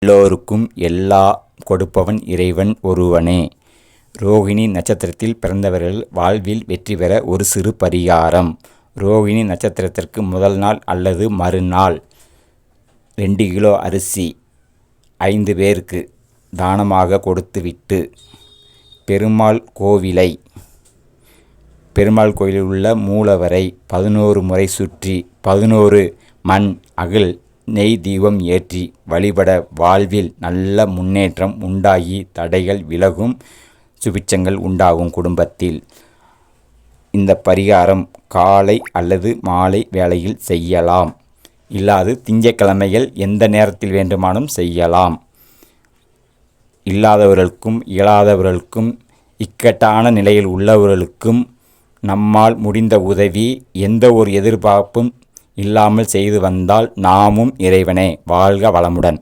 எல்லோருக்கும் எல்லாம் கொடுப்பவன் இறைவன் ஒருவனே. ரோகிணி நட்சத்திரத்தில் பிறந்தவர்கள் வாழ்வில் வெற்றி பெற ஒரு சிறு பரிகாரம். ரோகிணி நட்சத்திரத்திற்கு முதல் நாள் அல்லது மறுநாள் 2 கிலோ அரிசி 5 பேருக்கு தானமாக கொடுத்துவிட்டு பெருமாள் கோவிலில் உள்ள மூலவரை 11 முறை சுற்றி 11 மண் அகல் நெய் தீபம் ஏற்றி வழிபட வாழ்வில் நல்ல முன்னேற்றம் உண்டாகி தடைகள் விலகும், சுபிட்சங்கள் உண்டாகும் குடும்பத்தில். இந்த பரிகாரம் காலை அல்லது மாலை வேளையில் செய்யலாம். இல்லாது திங்கட்கிழமைகள் எந்த நேரத்தில் வேண்டுமானும் செய்யலாம். இல்லாதவர்களுக்கும் இயலாதவர்களுக்கும் இக்கட்டான நிலையில் உள்ளவர்களுக்கும் நம்மால் முடிந்த உதவி எந்த ஒரு எதிர்பார்ப்பும் இல்லாமல் செய்து வந்தால் நாமும் இறைவனே. வாழ்க வளமுடன்.